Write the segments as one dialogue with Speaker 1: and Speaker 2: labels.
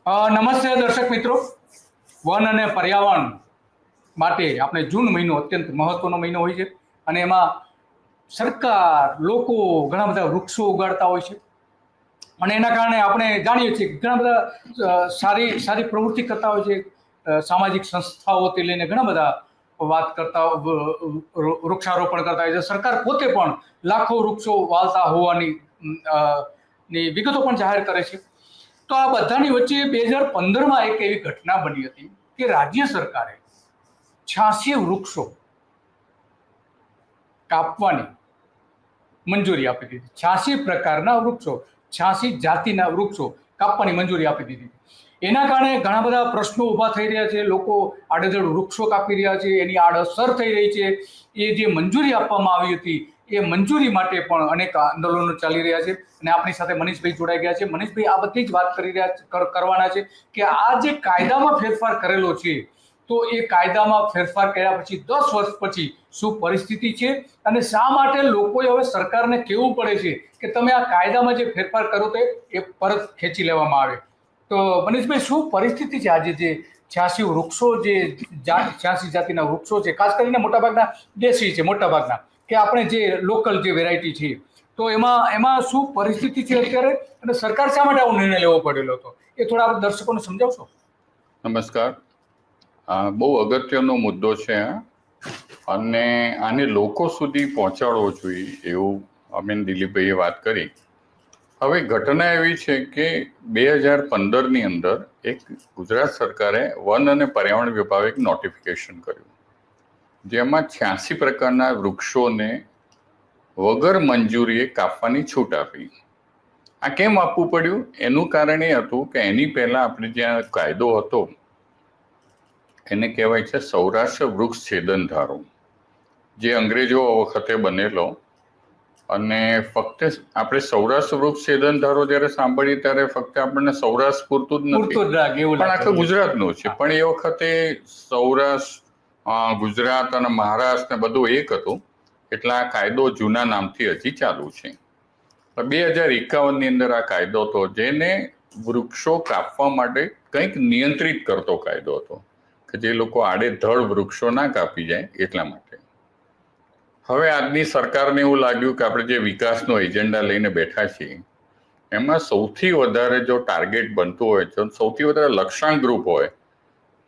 Speaker 1: નમસ્તે દર્શક મિત્રો. વન અને પર્યાવરણ માટે આપણે જૂન મહિનો અત્યંત મહત્વનો મહિનો હોય છે અને એમાં સરકાર લોકો ઘણા બધા વૃક્ષો ઉગાડતા હોય છે અને એના કારણે આપણે જાણીએ છીએ કે ઘણા બધા સારી પ્રવૃત્તિ કરતા હોય છે. સામાજિક સંસ્થાઓથી લઈને ઘણા બધા વાત કરતા વૃક્ષારોપણ કરતા હોય છે. સરકાર પોતે પણ લાખો વૃક્ષો વાવતા હોવાની વિગતો પણ જાહેર કરે છે. તો આ બધાની વચ્ચે 2015માં એક એવી ઘટના બની હતી કે રાજ્ય સરકારે 86 વૃક્ષો કાપવાની મંજૂરી આપી દીધી. 86 પ્રકારના વૃક્ષો, 86 જાતિના વૃક્ષો કાપવાની મંજૂરી આપી દીધી. એના કારણે ઘણા બધા પ્રશ્નો ઊભા થઈ રહ્યા છે. લોકો આડેધડ વૃક્ષો કાપી રહ્યા છે, એની આડઅસર થઈ રહી છે. એ જે મંજૂરી આપવામાં આવી હતી એ મંજૂરી માટે પણ અનેક આંદોલનો ચાલી રહ્યા છે અને આપણી સાથે મનીષભાઈ જોડાઈ ગયા છે. મનીષભાઈ, આ બધી જ વાત કરવાના છે કે આ જે કાયદામાં ફેરફાર કરેલો છે તો એ કાયદામાં ફેરફાર કર્યા પછી 10 વર્ષ પછી શું પરિસ્થિતિ છે અને શા માટે લોકોએ હવે સરકારને કહેવું પડે છે કે તમે આ કાયદામાં જે ફેરફાર કરો તો એ પરત ખેંચી લેવામાં આવે. તો મનીષભાઈ, શું પરિસ્થિતિ છે આજે જે 86 વૃક્ષો, જે 86 જાતિના વૃક્ષો છે, ખાસ કરીને મોટાભાગના દેશી છે, મોટાભાગના કે આપણે જે લોકલ જે વેરાયટી છે, તો એમાં શું પરિસ્થિતિ છે અત્યારે અને સરકાર શા માટે આવો નિર્ણય લેવો પડેલો હતો એ થોડા આપ દર્શકોને સમજાવશો?
Speaker 2: નમસ્કાર. બહુ અગત્યનો મુદ્દો છે અને આને લોકો સુધી પહોંચાડવો જોઈએ એવું અમીન દિલીપભાઈએ વાત કરી. હવે ઘટના એવી છે કે 2015ની અંદર એક ગુજરાત સરકારે વન અને પર્યાવરણ વિભાગે એક નોટિફિકેશન કર્યું જેમાં 86 પ્રકારના વૃક્ષોને વગર મંજૂરીએ કાપવાની છૂટ આપી. આ કેમ આપવું પડ્યું? એનું કારણ એ હતું કે એની પહેલા આપણે જ્યાં કાયદો હતો એને કહેવાય છે સૌરાષ્ટ્ર વૃક્ષ છેદન ધારો, જે અંગ્રેજો વખતે બનેલો. અને ફક્ત આપણે સૌરાષ્ટ્ર વૃક્ષ છેદન ધારો જ્યારે સાંભળીએ ત્યારે ફક્ત આપણને સૌરાષ્ટ્ર પૂરતું જ નથી, પણ આખા ગુજરાતનું છે. પણ એ વખતે સૌરાષ્ટ્ર, ગુજરાત અને મહારાષ્ટ્ર ને બધું એક હતું, એટલે આ કાયદો જૂના નામથી હજી ચાલુ છે. 2051ની અંદર આ કાયદો હતો જેને વૃક્ષો કાપવા માટે કંઈક નિયંત્રિત કરતો કાયદો હતો કે જે લોકો આડેધડ વૃક્ષો ના કાપી જાય એટલા માટે. હવે આજની સરકારને એવું લાગ્યું કે આપણે જે વિકાસનો એજન્ડા લઈને બેઠા છીએ એમાં સૌથી વધારે જો ટાર્ગેટ બનતું હોય, જો સૌથી વધારે લક્ષ્યાંક ગ્રુપ હોય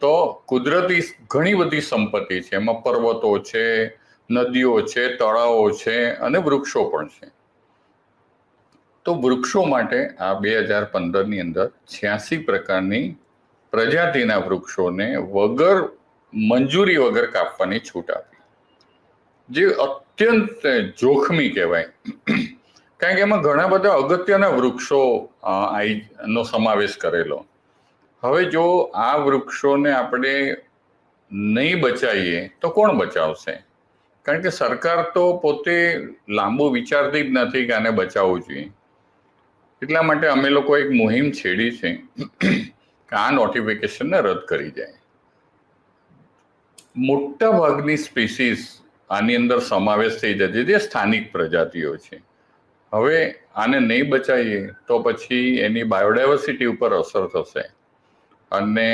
Speaker 2: તો કુદરતી ઘણી બધી સંપત્તિ છે. એમાં પર્વતો છે, નદીઓ છે, તળાવો છે અને વૃક્ષો પણ છે. તો વૃક્ષો માટે આ 2015ની અંદર 86 પ્રકારની પ્રજાતિના વૃક્ષોને મંજૂરી વગર કાપવાની છૂટ આપી, જે અત્યંત જોખમી કહેવાય. કારણ કે એમાં ઘણા બધા અગત્યના વૃક્ષો નો સમાવેશ કરેલો. હવે જો આ વૃક્ષોને આપણે નહીં બચાવીએ તો કોણ બચાવશે? કારણ કે સરકાર તો પોતે લાંબુ વિચારતી જ નથી કે આને બચાવવું જોઈએ. એટલા માટે અમે લોકો એક મુહિમ છેડી છે કે આ નોટિફિકેશનને રદ કરી જાય. મોટા ભાગની સ્પીસીસ આની અંદર સમાવેશ થઈ જશે જે સ્થાનિક પ્રજાતિઓ છે. હવે આને નહીં બચાવીએ તો પછી એની બાયોડાયવર્સિટી ઉપર અસર થશે અને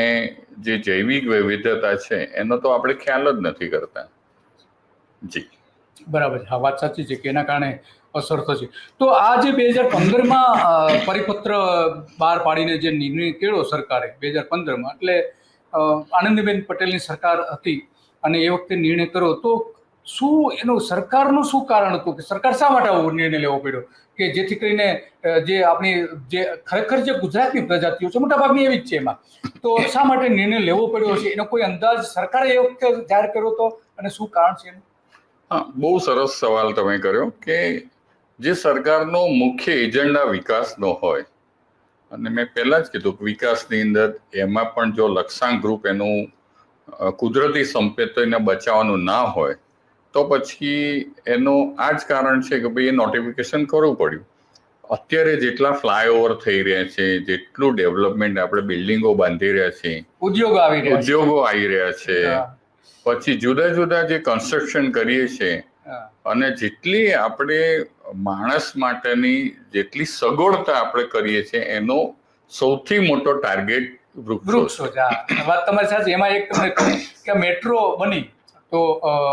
Speaker 2: જે જૈવિક વિવિધતા છે એનો તો આપણે ખ્યાલ જ નથી કરતા. જી
Speaker 1: બરાબર છે. હા, વાત સાચી છે કે એના કારણે અસર થશે. તો આ જે 2015માં પરિપત્ર બહાર પાડીને જે નિર્ણય કર્યો સરકારે 2015માં, એટલે આનંદીબેન પટેલની સરકાર હતી અને એ વખતે નિર્ણય કર્યો, તો શું એનું સરકારનું શું કારણ હતું કે સરકાર શા માટે આવો નિર્ણય લેવો પડ્યો કે જેથી કરીને જે આપણી જે ખરેખર જે ગુજરાતની પ્રજાતિઓ છે મોટાભાગની એવી જ છે, એમાં તો શા માટે નિર્ણય લેવો પડ્યો છે? એનો કોઈ અંદાજ સરકારે એ વખતે જાહેર કર્યો હતો અને શું કારણ છે એનું?
Speaker 2: હા, બહુ સરસ સવાલ તમે કર્યો કે જે સરકારનો મુખ્ય એજન્ડા વિકાસનો હોય, અને મેં પહેલા જ કીધું કે વિકાસની અંદર એમાં પણ જો લક્ષ્યાંક ગ્રુપ એનું કુદરતી સંપત્તિને બચાવવાનું ના હોય તો પછી એનું આ જ કારણ છે કે ભાઈ એ નોટિફિકેશન કરવું પડ્યું. અત્યારે જેટલા ફ્લાયઓવર થઈ રહ્યા છે, જેટલું ડેવલપમેન્ટ, આપણે બિલ્ડિંગો બાંધી રહ્યા છીએ,
Speaker 1: ઉદ્યોગો આવી રહ્યા છે,
Speaker 2: પછી જુદા જુદા જે કન્સ્ટ્રક્શન કરીએ છીએ, અને જેટલી આપણે માણસ માટેની જેટલી સગવડતા આપણે કરીએ છીએ એનો સૌથી મોટો ટાર્ગેટ
Speaker 1: વૃક્ષો છે. હા, વાત તમારી સાચી. એમાં એક તમને કહું કે મેટ્રો બની તો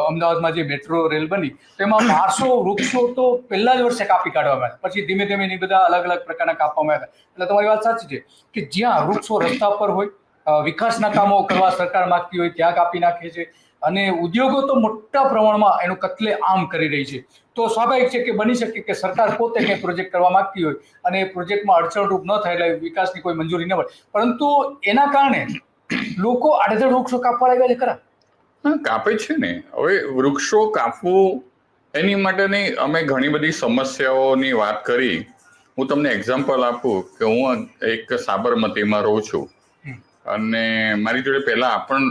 Speaker 1: અમદાવાદમાં જે મેટ્રો રેલ બની તો એમાં 1200 વૃક્ષો તો પહેલા જ વર્ષે કાપી કાઢવામાં આવ્યા, પછી ધીમે ધીમે એની બધા અલગ અલગ પ્રકારના કાપવામાં આવ્યા. એટલે તમારી વાત સાચી છે કે જ્યાં વૃક્ષો રસ્તા પર હોય, વિકાસના કામો કરવા સરકાર માંગતી હોય ત્યાં કાપી નાખે છે, અને ઉદ્યોગો તો મોટા પ્રમાણમાં એનું કત્લે આમ કરી રહી છે. તો સ્વાભાવિક છે કે બની શકે કે સરકાર પોતે કંઈ પ્રોજેક્ટ કરવા માંગતી હોય અને એ પ્રોજેક્ટમાં અડચણરૂપ ન થાય એટલે વિકાસની કોઈ મંજૂરી ન મળે, પરંતુ એના કારણે લોકો આડેધડ વૃક્ષો કાપવા લાગ્યા છે ખરા.
Speaker 2: હા, કાપે છે ને. હવે વૃક્ષો કાપવું એની માટેની અમે ઘણી બધી સમસ્યાઓની વાત કરી. હું તમને એક્ઝામ્પલ આપું કે હું એક સાબરમતીમાં રહું છું અને મારી જોડે પહેલા પણ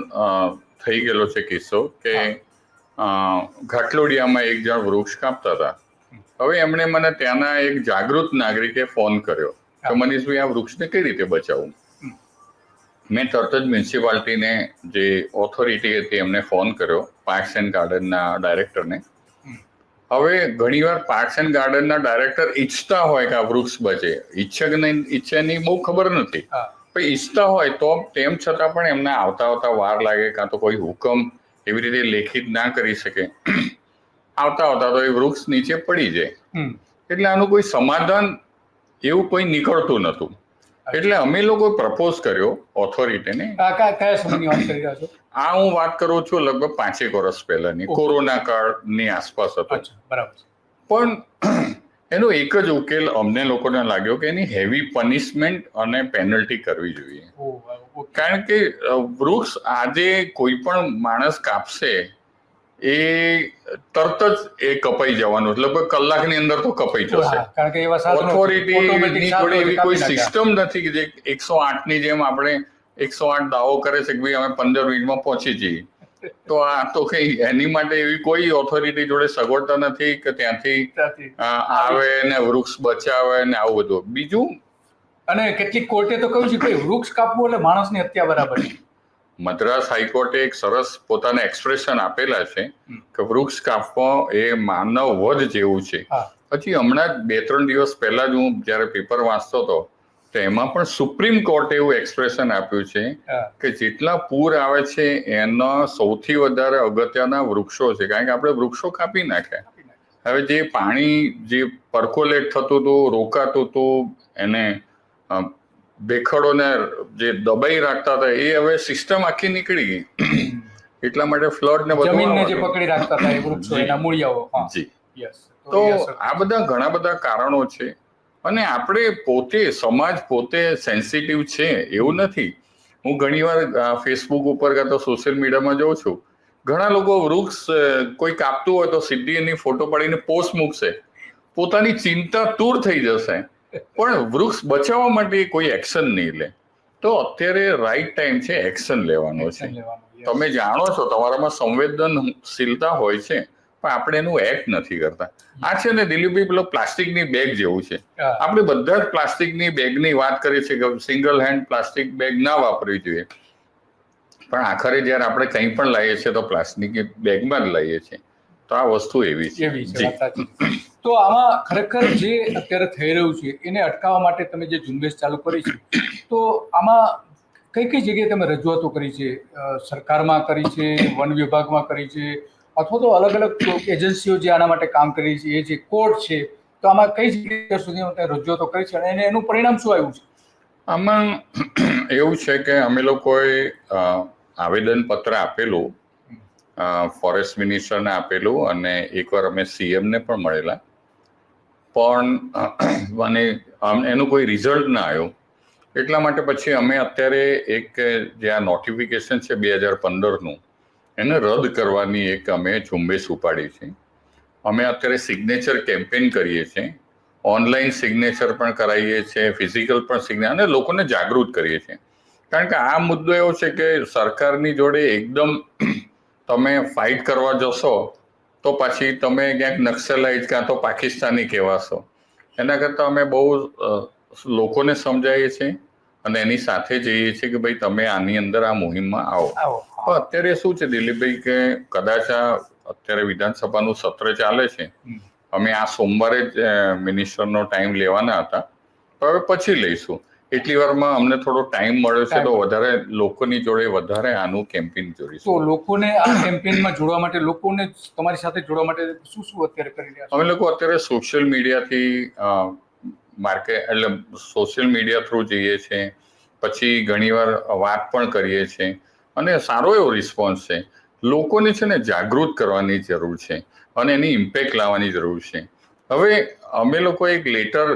Speaker 2: થઈ ગયેલો છે કિસ્સો કે ઘાટલોડિયામાં એક જણ વૃક્ષ કાપતા હતા. હવે એમણે મને ત્યાંના એક જાગૃત નાગરિકે ફોન કર્યો કે મનીષભાઈ, આ વૃક્ષને કઈ રીતે બચાવવું. મેં તરત જ મ્યુનિસિપાલિટીને જે ઓથોરિટી હતી એમને ફોન કર્યો, પાર્ક્સ એન્ડ ગાર્ડનના ડાયરેક્ટરને. હવે ઘણીવાર પાર્ક્સ એન્ડ ગાર્ડનના ડાયરેક્ટર ઈચ્છતા હોય કે આ વૃક્ષ બચે, ઈચ્છે કે નહીં ઈચ્છે એની બહુ ખબર નથી, પણ ઈચ્છતા હોય તો તેમ છતાં પણ એમને આવતા વાર લાગે, કાં તો કોઈ હુકમ એવી રીતે લેખિત ના કરી શકે. આવતા તો એ વૃક્ષ નીચે પડી જાય. એટલે આનું કોઈ સમાધાન એવું કોઈ નીકળતું નહોતું. એટલે અમે લોકો પ્રપોઝ કર્યો ઓથોરિટીને.
Speaker 1: કયા સમયની વાત કરી રહ્યા છો?
Speaker 2: આ હું વાત કરું છું લગભગ 5 વર્ષ પહેલાની, કોરોના કાળની આસપાસ હતો.
Speaker 1: બરાબર.
Speaker 2: પણ એનો એક જ ઉકેલ અમને લોકોને લાગ્યો કે એની હેવી પનિશમેન્ટ અને પેનલ્ટી કરવી જોઈએ. કારણ કે વૃક્ષ આજે કોઈ પણ માણસ કાપશે એ તરત જ એ કપાઈ જવાનું, લગભગ કલાકની અંદર તો કપાઈ જશે. ઓથોરિટીની જોડે એવી કોઈ સિસ્ટમ નથી કે જે 108 ની જેમ આપણે 108 દાવો કરે છે કે ભાઈ અમે 15 મિનિટમાં પહોંચી જઈએ. તો આ તો કઈ એની માટે એવી કોઈ ઓથોરિટી જોડે સગવડતા નથી કે ત્યાંથી આવે ને વૃક્ષ બચાવે ને આવું બધું. બીજું,
Speaker 1: અને કેટલીક કોર્ટે તો કહ્યું છે કે વૃક્ષ કાપવું એટલે માણસની હત્યા બરાબર છે.
Speaker 2: મદ્રાસ હાઈકોર્ટે એક સરસ પોતાના એક્સપ્રેશન આપેલા છે કે વૃક્ષ કાપવો એ માનવ વધ જેવું છે. પછી હમણાં જ 2-3 દિવસ પહેલા જ હું જયારે પેપર વાંચતો હતો તો એમાં પણ સુપ્રીમ કોર્ટે એવું એક્સપ્રેશન આપ્યું છે કે જેટલા પૂર આવે છે એના સૌથી વધારે અગત્યના વૃક્ષો છે, કારણ કે આપણે વૃક્ષો કાપી નાખ્યા. હવે જે પાણી જે પર્કોલેટ થતું હતું, રોકાતું હતું, એને ભેખડોને જે દબાઈ રાખતા હતા એ હવે સિસ્ટમ આખી નીકળી ગઈ. એટલા માટે ફ્લડ ને બધું
Speaker 1: જમીનને જે પકડી રાખતા હતા એ વૃક્ષો, એના મૂળિયાઓ.
Speaker 2: જી. તો આ બધા ઘણા બધા કારણો છે અને આપણે પોતે, સમાજ પોતે સેન્સિટિવ છે એવું નથી. હું ઘણીવાર ફેસબુક ઉપર કાં તો સોશિયલ મીડિયામાં જોઉં છું, ઘણા લોકો વૃક્ષ કોઈ કાપતું હોય તો સીધી એની ફોટો પાડીને પોસ્ટ મૂકશે, પોતાની ચિંતા દૂર થઈ જશે, પણ વૃક્ષ બચાવવા માટે કોઈ એક્શન નહીં લે. તો અત્યારે રાઈટ ટાઈમ છે એક્શન લેવાનો છે. તમે જાણો છો તમારામાં સંવેદનશીલતા હોય છે પણ આપણે એનું એક્ટ નથી કરતા. આ છે ને દિલીપભાઈ, પેલો પ્લાસ્ટિકની બેગ જેવું છે. આપણે બધા જ પ્લાસ્ટિકની બેગની વાત કરીએ છીએ કે સિંગલ હેન્ડ પ્લાસ્ટિક બેગ ના વાપરવી જોઈએ, પણ આખરે જયારે આપણે કંઈ પણ લાવીએ છીએ તો પ્લાસ્ટિકની બેગમાં જ લઈએ છીએ. તો આ વસ્તુ એવી છે.
Speaker 1: તો આમાં ખરેખર જે અત્યારે થઈ રહ્યું છે એને અટકાવવા માટે તમે જે ઝુંબેશ ચાલુ કરી છે, તો આમાં કઈ કઈ જગ્યાએ તમે રજૂઆતો કરી છે? સરકારમાં કરી છે, વન વિભાગમાં કરી છે, અથવા તો અલગ અલગ એજન્સીઓ જે આના માટે કામ કરી છે એ જે કોર્ટ છે, તો આમાં કઈ જગ્યા સુધી રજૂઆતો કરી છે અને એનું પરિણામ શું આવ્યું છે?
Speaker 2: આમાં એવું છે કે અમે લોકોએ આવેદન પત્ર આપેલું, ફોરેસ્ટ મિનિસ્ટરને આપેલું અને એકવાર અમે સીએમને પણ મળેલા, પણ મને એનું કોઈ રિઝલ્ટ ના આવ્યું. એટલા માટે પછી અમે અત્યારે એક જે આ નોટિફિકેશન છે 2015નું એને રદ કરવાની એક અમે ઝુંબેશ ઉપાડી છે. અમે અત્યારે સિગ્નેચર કેમ્પેન કરીએ છીએ, ઓનલાઈન સિગ્નેચર પણ કરાવીએ છીએ, ફિઝિકલ પણ સિગ્નેચર, અને લોકોને જાગૃત કરીએ છીએ. કારણ કે આ મુદ્દો એવો છે કે સરકારની જોડે એકદમ તમે ફાઇટ કરવા જશો તો પછી તમે ક્યાંક નક્સલાઇટ કાં તો પાકિસ્તાની કહેવાશો. એના કરતાં અમે બહુ લોકોને સમજાવીએ છીએ અને એની સાથે જઈએ છીએ કે ભાઈ તમે આની અંદર આ મુહિમમાં આવો. તો અત્યારે શું છે દિલીપભાઈ કે કદાચ અત્યારે વિધાનસભાનું સત્ર ચાલે છે, અમે આ સોમવારે જ મિનિસ્ટરનો ટાઈમ લેવાના હતા, તો હવે પછી લઈશું. એટલી વારમાં અમને થોડો ટાઈમ મળ્યો છે તો વધારે લોકોની જોડે વધારે આનું કેમ્પેન
Speaker 1: તો
Speaker 2: જોડીશું.
Speaker 1: લોકોને આ કેમ્પેનમાં જોડવા માટે, લોકોને તમારી સાથે જોડવા માટે શું શું અત્યારે કરી રહ્યા છો?
Speaker 2: અમે લોકો અત્યારે સોશિયલ મીડિયાથી માર્કેટ એટલે સોશિયલ મીડિયા થ્રુ જઈએ છીએ, પછી ઘણીવાર વાત પણ કરીએ છીએ અને સારો એવો રિસ્પોન્સ છે. લોકોને છે ને જાગૃત કરવાની જરૂર છે અને એની ઇમ્પેક્ટ લાવવાની જરૂર છે. હવે અમે લોકો એક લેટર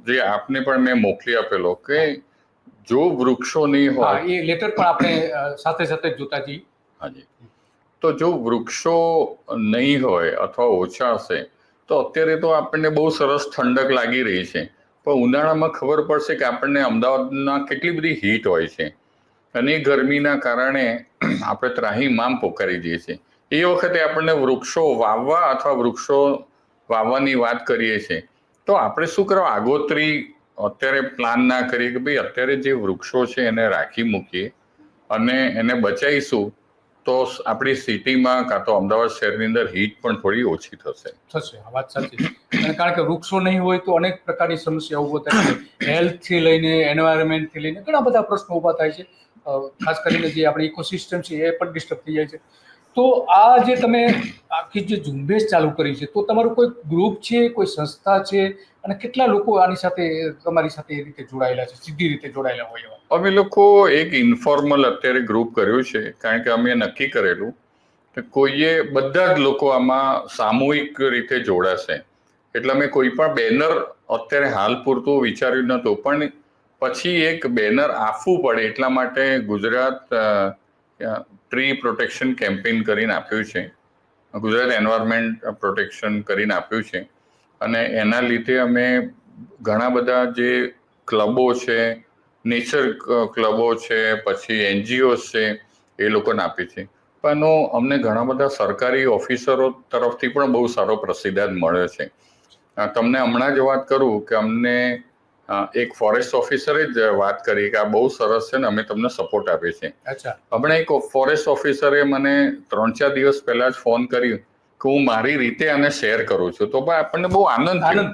Speaker 2: જે આપને પણ મેં મોકલી આપેલો કે જો વૃક્ષો નહીં હોય,
Speaker 1: એ લેટર પણ આપણે સાથે સાથે જોતા જઈએ.
Speaker 2: હાજી, તો જો વૃક્ષો નહીં હોય અથવા ઓછા હશે તો અત્યારે તો આપણને બહુ સરસ ઠંડક લાગી રહી છે, પણ ઉનાળામાં ખબર પડશે કે આપણને અમદાવાદમાં કેટલી બધી હીટ હોય છે અને એ ગરમીના કારણે આપણે ત્રાહીમામ પોકારી જઈએ છીએ. એ વખતે આપણને વૃક્ષો વાવવા અથવા વૃક્ષો વાવવાની વાત કરીએ છીએ તો આપણે શું કરવા આગોતરી અત્યારે પ્લાન ના કરીએ કે ભાઈ અત્યારે જે વૃક્ષો છે એને રાખી મૂકીએ અને એને બચાવીશું તો આપણી સિટીમાં કાં તો અમદાવાદ શહેરની અંદર હીટ પણ થોડી ઓછી થશે.
Speaker 1: આ વાત સાચી છે. અને કારણ કે વૃક્ષો નહીં હોય તો અનેક પ્રકારની સમસ્યા ઊભો થાય છે. હેલ્થથી લઈને, એન્વાયરમેન્ટથી લઈને ઘણા બધા પ્રશ્નો ઊભા થાય છે. ખાસ કરીને જે આપણી ઇકોસિસ્ટમ છે એ પણ ડિસ્ટર્બ થઈ જાય છે. તો આ જે તમે આખી જે ઝુંબેશ ચાલુ કરી છે, તો તમારું કોઈ ગ્રુપ છે, કોઈ સંસ્થા છે, અને કેટલા લોકો આની સાથે તમારી સાથે એ રીતે જોડાયેલા છે, સીધી રીતે જોડાયેલા હોય એવા?
Speaker 2: અમે લોકો એક ઇન્ફોર્મલ અત્યારે ગ્રુપ કર્યું છે, કારણ કે અમે નક્કી કરેલું કે કોઈએ બધા જ લોકો આમાં સામૂહિક રીતે જોડાશે. એટલે અમે કોઈ પણ બેનર અત્યારે હાલ પૂરતું વિચાર્યું નહોતું, પણ પછી એક બેનર આપવું પડે એટલા માટે ગુજરાત ટ્રી પ્રોટેક્શન કેમ્પેઇન કરીને આપ્યું છે, ગુજરાત એન્વાયરમેન્ટ પ્રોટેક્શન કરીને આપ્યું છે. અને એના લીધે અમે ઘણા બધા જે ક્લબો છે, નેચર ક્લબો છે, પછી એનજીઓ છે, એ લોકોને આપી છે. પણ અમને ઘણા બધા સરકારી ઓફિસરો તરફથી પણ બહુ સારો પ્રતિસાદ મળ્યો છે. તમને હમણાં જ વાત કરું કે અમને એક ફોરેસ્ટ ઓફિસરે જ વાત કરી કે આ બહુ સરસ છે ને અમે તમને સપોર્ટ આપીએ છીએ. હમણાં એક ફોરેસ્ટ ઓફિસરે મને 3-4 દિવસ પહેલા જ ફોન કર્યું કે હું મારી રીતે આને શેર કરું છું. તો ભાઈ આપણને બહુ આનંદ થાય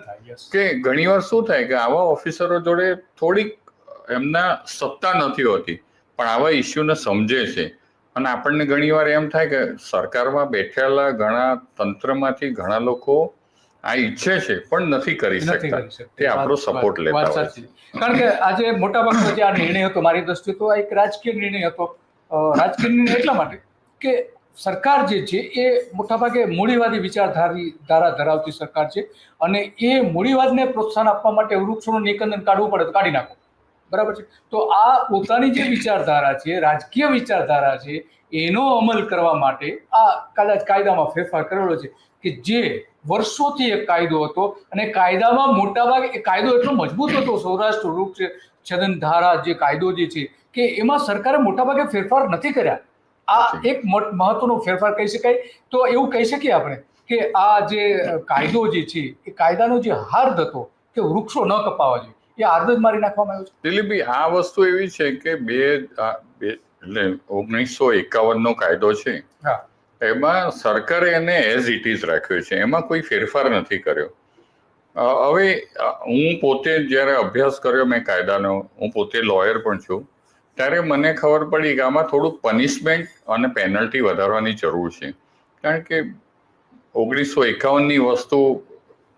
Speaker 2: કે ઘણીવાર શું થાય કે આવા ઓફિસરો જોડે થોડીક એમના સત્તા નથી હોતી પણ આવા ઇસ્યુને સમજે છે. અને આપણને ઘણીવાર એમ થાય કે સરકારમાં બેઠેલા ઘણા તંત્રમાંથી ઘણા લોકો આ ઈચ્છે છે પણ નથી કરી શકતા, તે આપણો સપોર્ટ લેતા હોય છે.
Speaker 1: કારણ કે આજે મોટાભાગનો જે આ નિર્ણય હતો, મારી દ્રષ્ટિએ તો આ એક રાજકીય નિર્ણય હતો. રાજકીય નિર્ણય એટલા માટે કે સરકાર જે છે એ મોટાભાગે મૂડીવાદી વિચારધારા ધરાવતી સરકાર છે અને એ મૂડીવાદને પ્રોત્સાહન આપવા માટે વૃક્ષોનું નિકંદન કાઢવું પડે તો કાઢી નાખો, બરાબર છે. તો આ પોતાની જે વિચારધારા છે, રાજકીય વિચારધારા છે, એનો અમલ કરવા માટે આ કદાચ કાયદામાં ફેરફાર કરેલો છે કે જે વર્ષોથી એક કાયદો હતો અને કાયદામાં મોટાભાગે એ કાયદો એટલો મજબૂત હતો, સૌરાષ્ટ્ર વૃક્ષ છેદન ધારા જે કાયદો જે છે કે એમાં સરકારે મોટાભાગે ફેરફાર નથી કર્યા. આ એક મહત્વનો ફેરફાર કહી શકાય. તો એવું કહી શકીએ આપણે કે આ જે કાયદો જે છે એ કાયદાનો જે હાર્દ હતો કે વૃક્ષો ન કપાવા જોઈએ, એ હાર્દ જ મારી નાખવામાં આવ્યો છે.
Speaker 2: દિલીપભાઈ, આ વસ્તુ એવી છે કે એટલે 1951 નો કાયદો છે, એમાં સરકારે એને એઝ ઇટ ઇઝ રાખ્યો છે, એમાં કોઈ ફેરફાર નથી કર્યો. હવે હું પોતે જ્યારે અભ્યાસ કર્યો મેં કાયદાનો, હું પોતે લોયર પણ છું, ત્યારે મને ખબર પડી કે આમાં થોડુંક પનિશમેન્ટ અને પેનલ્ટી વધારવાની જરૂર છે. કારણ કે 1951ની વસ્તુ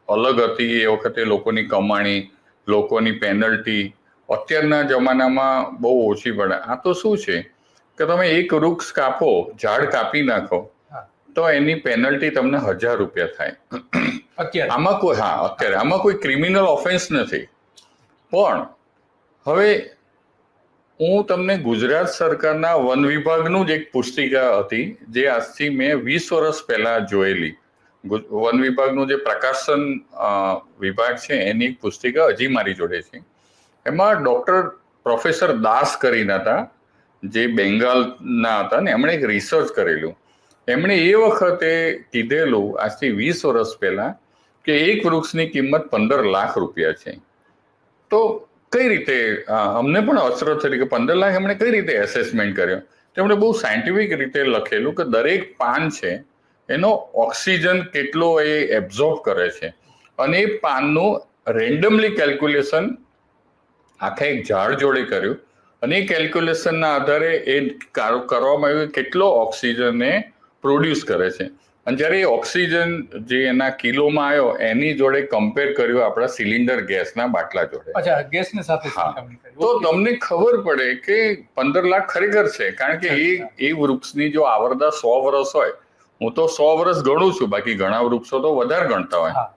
Speaker 2: અલગ હતી. એ વખતે લોકોની કમાણી, લોકોની પેનલ્ટી અત્યારના જમાનામાં બહુ ઓછી પડે. આ તો શું છે કે તમે એક વૃક્ષ કાપો, ઝાડ કાપી નાખો તો એની પેનલ્ટી તમને 1000 રૂપિયા થાય. આમાં કોઈ ક્રિમિનલ ઓફેન્સ નથી. પણ હવે હું તમને ગુજરાત સરકારના વન વિભાગનું જ એક પુસ્તિકા હતી જે આજથી મેં 20 વર્ષ પહેલા જોયેલી. વન વિભાગનું જે પ્રકાશન વિભાગ છે એની એક પુસ્તિકા હજી મારી જોડે છે. એમાં પ્રોફેસર દાસ કરીને હતા, જે બેંગાલના હતા ને, એમણે એક રિસર્ચ કરેલું. એમણે એ વખતે કીધેલું આજથી 20 વર્ષ પહેલા કે એક વૃક્ષની કિંમત 15 લાખ રૂપિયા છે. તો કઈ રીતે અમને પણ અસર થઈ કે 15 લાખ એમણે કઈ રીતે એસેસમેન્ટ કર્યો? તેમણે બહુ સાયન્ટિફિક રીતે લખેલું કે દરેક પાન છે એનો ઓક્સિજન કેટલો એ એબ્ઝોર્બ કરે છે અને એ પાનનું રેન્ડમલી કેલ્ક્યુલેશન આખા એક ઝાડ જોડે કર્યું અને એ કેલ્ક્યુલેશનના આધારે એ કરવામાં આવ્યું કેટલો ઓક્સિજન એ પ્રોડ્યુસ કરે છે. અને જ્યારે એ ઓક્સિજન જે એના કિલોમાં આવ્યો એની જોડે કમ્પેર કર્યું આપણા સિલિન્ડર ગેસના બાટલા જોડે.
Speaker 1: અચ્છા, ગેસની સાથે સરખામણી કરી.
Speaker 2: તો તમને ખબર પડે કે 15 લાખ ખરેખર છે, કારણ કે એ વૃક્ષની જો આવરદા 100 વર્ષ હોય, હું તો 100 વર્ષ ગણું છું, બાકી ઘણા વૃક્ષો તો વધારે ગણતા હોય.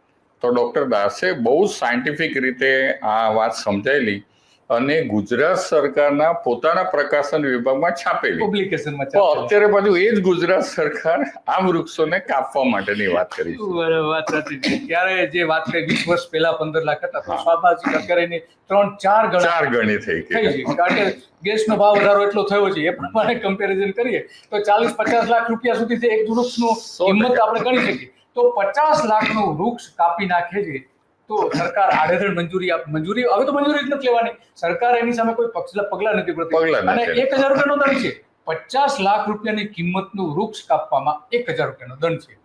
Speaker 2: તો ડોક્ટર દાસે બહુ સાયન્ટિફિક રીતે આ વાત સમજાયેલી અને ગુજરાત સરકારના પોતાના પ્રકાશન વિભાગમાં છાપેલી
Speaker 1: પબ્લિકેશનમાં.
Speaker 2: તો અત્યારે પાછું એ જ ગુજરાત સરકાર આ વૃક્ષોને કાપવા માટેની વાત કરી છે.
Speaker 1: બરાબર, વાત સાચી છે. ત્યારે જે વાત કરી 20 વર્ષ પહેલા 15 લાખ હતા, તો સ્વાભાવિક અત્યારે એની 3-4
Speaker 2: ગણી થઈ
Speaker 1: ગઈ. કારણ કે ગેસનો ભાવ વધારો એટલો થયો છે, એ પ્રમાણે કમ્પેરિઝન કરીએ તો 40-50 લાખ રૂપિયા સુધી એક વૃક્ષનું કિંમત આપણે ગણી શકીએ. તો 50 લાખનું વૃક્ષ કાપી નાખે છે તો સરકાર આડેધડ મંજૂરી હવે તો મંજૂરી જ નથી લેવાની. સરકાર એની સામે કોઈ પગલાં નથી ભરતી અને 1000 રૂપિયાનો દંડ છે. 50 લાખ રૂપિયાની કિંમતનું વૃક્ષ કાપવામાં 1000 રૂપિયાનો દંડ છે.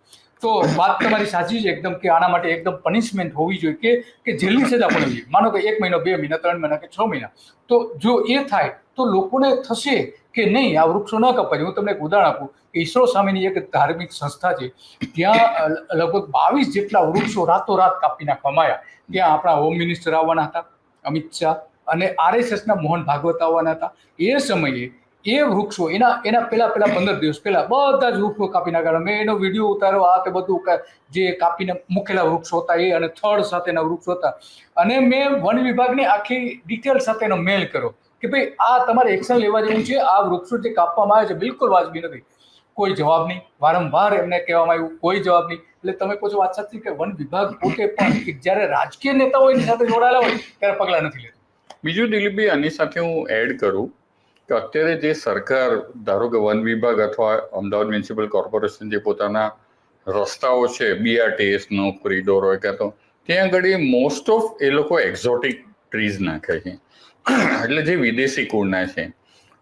Speaker 1: તો વાત તમારી સાચી છે એકદમ કે આના માટે એકદમ પનિશમેન્ટ હોવી જોઈએ કે જેલની સજા પડવી જોઈએ. માનો કે 1 મહિનો, 2 મહિના, 3 મહિના કે 6 મહિના. તો જો એ થાય તો લોકોને થશે કે નહીં, આ વૃક્ષો ન કપાય. હું તમને એક ઉદાહરણ આપું. ઈસરો સામેની એક ધાર્મિક સંસ્થા છે, ત્યાં લગભગ 22 જેટલા વૃક્ષો રાતોરાત કાપી નાખવામાં આવ્યા. ત્યાં આપણા હોમ મિનિસ્ટર આવવાના હતા, અમિત શાહ, અને RSSના મોહન ભાગવત આવવાના હતા. એ સમયે એ વૃક્ષો એના પેલા 15 દિવસ પહેલા બધા જ વૃક્ષો કાપી નાખ્યા. મેં એનો વિડીયો ઉતાર્યો. આ તે બધું જે કાપીને મૂકેલા વૃક્ષો હતા એ અને થડ સાથેના વૃક્ષો હતા, અને મેં વન વિભાગની આખી ડિટેલ સાથેનો મેલ કર્યો કે ભાઈ આ તમારે એક્શન લેવા જેવું છે. આ વૃક્ષો જે કાપવામાં આવે છે બિલકુલ વાજબી નથી. કોઈ જવાબ નહીં. વારંવાર એમને કહેવામાં આવ્યું, કોઈ જવાબ નહીં. એટલે તમે કહો છો વાત સાચી કે વન વિભાગ પોતે પણ જ્યારે રાજકીય નેતાઓ એની સાથે જોડાયેલા હોય ત્યારે પગલાં નથી લેતું.
Speaker 2: બીજું દિલીપભાઈ, આની સાથે હું એડ કરું કે અત્યારે જે સરકાર, ધારો કે વન વિભાગ અથવા અમદાવાદ મ્યુનિસિપલ કોર્પોરેશન જે પોતાના રસ્તાઓ છે, BRTSનો કોરિડોર હોય કે તો ત્યાં આગળ મોસ્ટ ઓફ એ લોકો એક્ઝોટિક ટ્રીઝ નાખે છે. એટલે જે વિદેશી કુળના છે,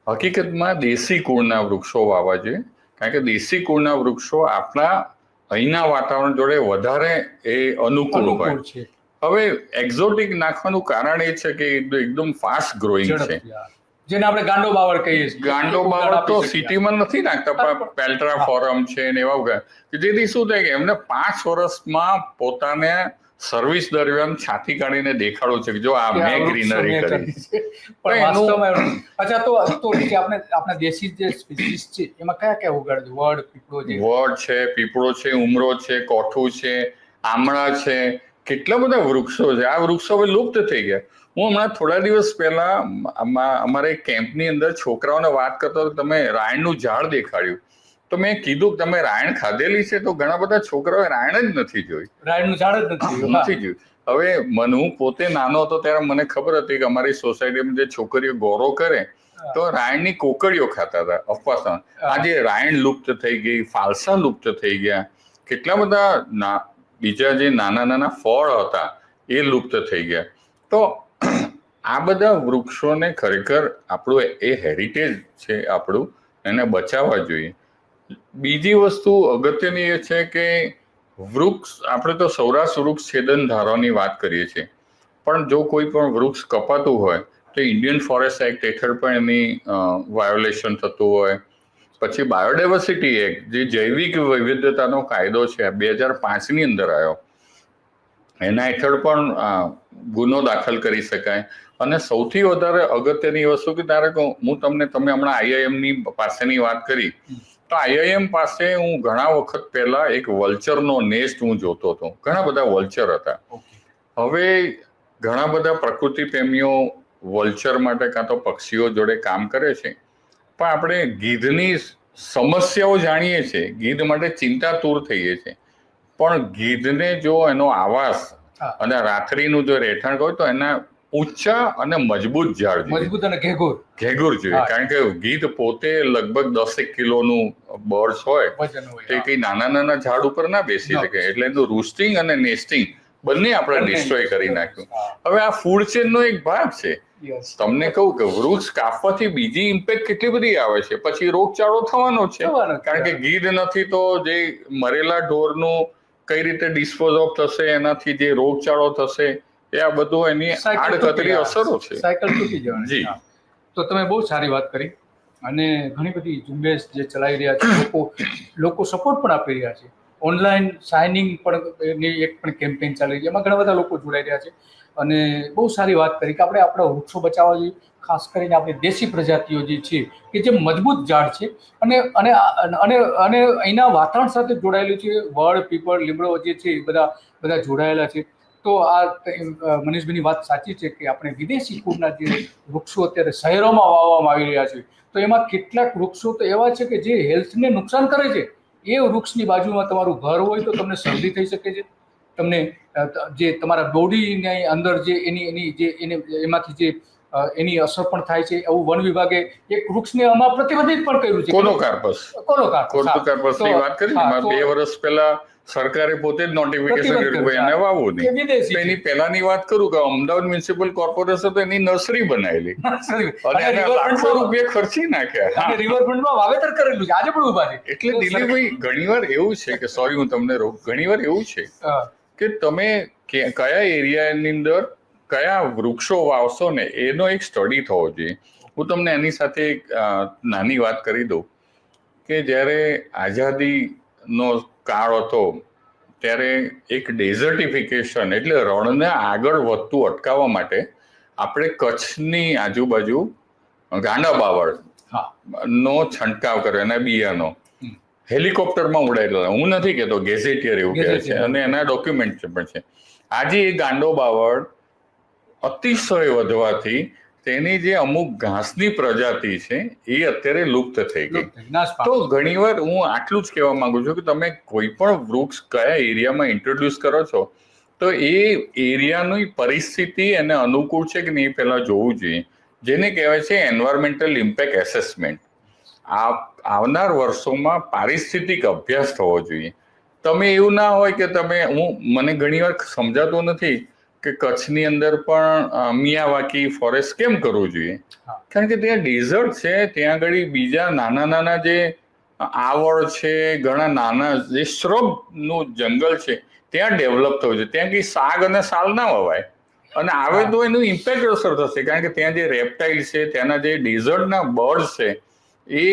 Speaker 2: હકીકતમાં દેશી કુળના વૃક્ષો વાવવા જોઈએ, કારણ કે દેશી કુળના વૃક્ષો આપણા અહીંના વાતાવરણ જોડે વધારે એ અનુકૂળ હોય. હવે એક્ઝોટિક નાખવાનું કારણ એ છે કે એકદમ ફાસ્ટ ગ્રોઈંગ છે,
Speaker 1: જેને આપણે ગાંડો બાવળ કહીએ છીએ.
Speaker 2: ગાંડો બાવળ તો સિટીમાં નથી નાખતા, પણ પેલ્ટ્રા ફોરમ છે ને એવા કે જેથી શું થાય કે એમને 5 વર્ષમાં પોતાને સર્વિસ દરમિયાન છાતી કાઢીને દેખાડો છે કે જો આ મેં ગ્રીનરી કરી છે.
Speaker 1: અચ્છા, તો આપણે દેશી જે સ્પીસીસ છે એમાં કયા કયા ઉગાડજો?
Speaker 2: વડ છે, પીપળો છે, ઉમરો છે, કોઠું છે, આમળા છે, કેટલા બધા વૃક્ષો છે. આ વૃક્ષો હવે લુપ્ત થઈ ગયા. હું હમણાં થોડા દિવસ પહેલા અમારે કેમ્પની અંદર છોકરાઓને વાત કરતો હતો, તમે રાયણનું ઝાડ દેખાડ્યું. તો મેં કીધું કે તમે રાયણ ખાધેલી છે? તો ઘણા બધા છોકરાઓએ રાયણ જ નથી જોઈ.
Speaker 1: રાયણનું ઝાડ જ નથી
Speaker 2: જોયું. હવે હું પોતે નાનો હતો ત્યારે મને ખબર હતી કે અમારી સોસાયટીમાં જે છોકરીઓ ગોરો કરે તો રાયણની કોકડીઓ ખાતા હતા, અફવાસણ. આજે રાયણ લુપ્ત થઈ ગઈ, ફાલસા લુપ્ત થઈ ગયા, કેટલા બધા બીજા જે નાના નાના ફળ હતા એ લુપ્ત થઈ ગયા. તો આ બધા વૃક્ષોને ખરેખર આપણું એ હેરિટેજ છે આપણું, એને બચાવવા જોઈએ. બીજી વસ્તુ અગત્યની એ છે કે વૃક્ષ, આપણે તો સૌરાષ્ટ્ર વૃક્ષ છેદન ધારાની વાત કરીએ છીએ, પણ જો કોઈ પણ વૃક્ષ કપાતું હોય તો ઇન્ડિયન ફોરેસ્ટ એક્ટ હેઠળ પણ એની વાયોલેશન થતું હોય. પછી બાયોડાયવર્સિટી એક્ટ, જે જૈવિક વૈવિધ્યતાનો કાયદો છે, 2005ની અંદર આવ્યો, એના હેઠળ પણ ગુનો દાખલ કરી શકાય. અને સૌથી વધારે અગત્યની વસ્તુ કે તમે હમણાં IIMની પાસેની વાત કરી, તો IIM પાસે હું ઘણા વખત પહેલા એક વલ્ચરનો નેસ્ટ હું જોતો હતો. ઘણા બધા વલ્ચર હતા. હવે ઘણા બધા પ્રકૃતિ પ્રેમીઓ વલ્ચર માટે કાં તો પક્ષીઓ જોડે કામ કરે છે, પણ આપણે ગીધની સમસ્યાઓ જાણીએ છીએ, ગીધ માટે ચિંતાતુર થઈએ છીએ, પણ ગીધને જો એનો આવાસ અને રાત્રિનું જો રહેઠાણ હોય તો એના ઊંચા અને મજબૂત ઝાડ જોઈએ,
Speaker 1: મજબૂત અને ઘેઘુર
Speaker 2: જોઈએ. કારણ કે ગીધ પોતે લગભગ 10 કિલોનું બર્ડ્સ હોય, તે કઈ નાના નાના ઝાડ ઉપર ના બેસી શકે, એટલે એનું રૂસ્ટિંગ અને નેસ્ટિંગ બંને આપણે ડિસ્ટ્રોય કરી નાખ્યું. હવે આ ફૂડ ચેનનો એક ભાગ છે. તમને કહું કે વૃક્ષ કાપવાથી બીજી ઇમ્પેક્ટ કેટલી બધી આવે છે. પછી રોગચાળો થવાનો છે, કારણ કે ગીધ નથી તો જે મરેલા ઢોરનું કઈ રીતે ડિસ્પોઝ ઓફ થશે, એનાથી જે રોગચાળો થશે એ આ બધું એની આડકતરી અસરો છે.
Speaker 1: સાયકલ તૂટી જવાની.
Speaker 2: જી.
Speaker 1: હા. તો તમે બહુ સારી વાત કરી અને ઘણી બધી ઝુંબેશ જે ચલાવી રહ્યા છે, લોકો સપોર્ટ પણ આપી રહ્યા છે. ઓનલાઈન સાઇનિંગ પણ ની એક પણ કેમ્પેઇન ચાલી રહી છે, એમાં ઘણા બધા લોકો જોડાઈ રહ્યા છે અને બહુ સારી વાત કરી કે આપણે આપણા વૃક્ષો બચાવવા જોઈએ, ખાસ કરીને આપણી દેશી પ્રજાતિઓ જે છે કે જે મજબૂત ઝાડ છે અને અને અને અને અહીંના વાતાવરણ સાથે જોડાયેલું છે. વડ, પીપળ, લીમડો જે છે એ બધા જોડાયેલા છે. તો આ મનીષભાઈની વાત સાચી છે કે આપણે વિદેશી કુળના જે વૃક્ષો અત્યારે શહેરોમાં વાવવામાં આવી રહ્યા છે, તો એમાં કેટલાક વૃક્ષો તો એવા છે કે જે હેલ્થને નુકસાન કરે છે. એ વૃક્ષની બાજુમાં તમારું ઘર હોય તો તમને શરદી થઈ શકે છે, તમને જે તમારા બોડીની અંદર જે એમાંથી જે એની અસર પણ થાય છે. એવું વન વિભાગે એક વૃક્ષને આમાં પ્રતિબંધિત પણ કર્યું છે,
Speaker 2: કોલોકાર્પસ ની વાત કરી. 2 વર્ષ પહેલા સરકારે પોતે જ નોટિફિકેશન કર્યું કે એને વાવવું નહીં. એની પહેલાની વાત કરું કે અમદાવાદ મ્યુનિસિપલ કોર્પોરેશન તો એની નર્સરી બનાવેલી અને એને લાખો રૂપિયા ખર્ચી નાખ્યા,
Speaker 1: રિવરફ્રન્ટમાં વાવેતર કરેલું છે, આજે પણ ઉભા છે.
Speaker 2: એટલે દિલીપભાઈ ઘણીવાર એવું છે કે સોરી હું તમને ઘણીવાર એવું છે કે તમે કયા એરિયાની અંદર કયા વૃક્ષો વાવશો ને એનો એક સ્ટડી થવો જોઈએ. હું તમને એની સાથે એક નાની વાત કરી દઉં કે જ્યારે આઝાદીનો કાળ હતો ત્યારે એક ડેઝર્ટિફિકેશન એટલે રણને આગળ વધતું અટકાવવા માટે આપણે કચ્છની આજુબાજુ ગાંડા બાવળ નો છંટકાવ કર્યો, એના બિયાનો હેલિકોપ્ટરમાં ઉડાયેલો. હું નથી કહેતો, ગેઝેટિયર એવું કહે છે અને એના ડોક્યુમેન્ટ પણ છે. આજે એ ગાંડો બાવળ અતિશય વધવાથી તેની જે અમુક ઘાસની પ્રજાતિ છે એ અત્યારે લુપ્ત થઈ ગઈ. તો ઘણીવાર હું આટલું જ કહેવા માંગુ છું કે તમે કોઈ પણ વૃક્ષ કયા એરિયામાં ઇન્ટ્રોડ્યુસ કરો છો તો એ એરિયાની પરિસ્થિતિ એને અનુકૂળ છે કે નહીં પહેલા જોવું જોઈએ, જેને કહેવાય છે એન્વાયરમેન્ટલ ઇમ્પેક્ટ એસેસમેન્ટ. આવનાર વર્ષોમાં પારિસ્થિતિક અભ્યાસ થવો જોઈએ. તમે એવું ના હોય કે મને ઘણીવાર સમજાતું નથી કે કચ્છની અંદર પણ મિયાવાકી ફોરેસ્ટ કેમ કરવું જોઈએ, કારણ કે ત્યાં ડેઝર્ટ છે, ત્યાં આગળ બીજા નાના જે આવળ છે, ઘણા નાના જે શ્રબનું જંગલ છે ત્યાં ડેવલપ થયું છે. ત્યાં કઈ સાગ અને સાલ ના વવાય અને આવે તો એનું ઇમ્પેક્ટ અસર થશે, કારણ કે ત્યાં જે રેપ્ટાઇલ છે, ત્યાંના જે ડેઝર્ટના બર્ડ છે એ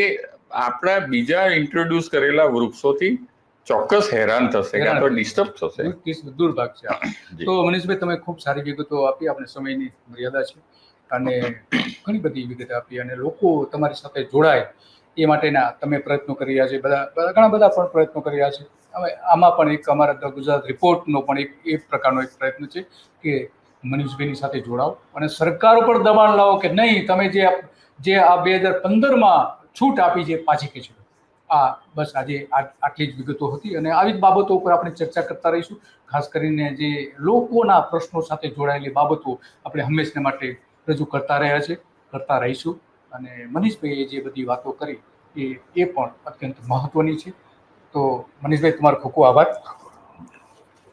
Speaker 2: આપણા બીજા ઇન્ટ્રોડ્યુસ કરેલા વૃક્ષોથી ચોક્કસ હેરાન થશે, કાં તો ડિસ્ટર્બ થશે,
Speaker 1: દુર્ભાગ છે. તો મનીષભાઈ તમે ખૂબ સારી વિગતો આપી, આપણે સમયની મર્યાદા છે અને ઘણી બધી વિગત આપી અને લોકો તમારી સાથે જોડાય એ માટેના તમે પ્રયત્નો કરી રહ્યા છે. ઘણા બધા પણ પ્રયત્નો કરી રહ્યા છે. હવે આમાં પણ એક અમારા ગુજરાત રિપોર્ટનો પણ એક પ્રકારનો એક પ્રયત્ન છે કે મનીષભાઈની સાથે જોડાઓ અને સરકાર ઉપર દબાણ લાવો કે નહીં, તમે જે આ 2015માં છૂટ આપી છે પાછી ખેંચો. બસ આજે આટલી જ વિગતો હતી અને આવી જ બાબતો ઉપર આપણે ચર્ચા કરતા રહીશું. ખાસ કરીને જે લોકોના પ્રશ્નો સાથે જોડાયેલી બાબતો આપણે હંમેશા માટે રજૂ કરતા રહીશું અને મનીષભાઈએ જે બધી વાતો કરી એ પણ અત્યંત મહત્વની છે. તો મનીષભાઈ તમારો ખૂબ ખૂબ આભાર.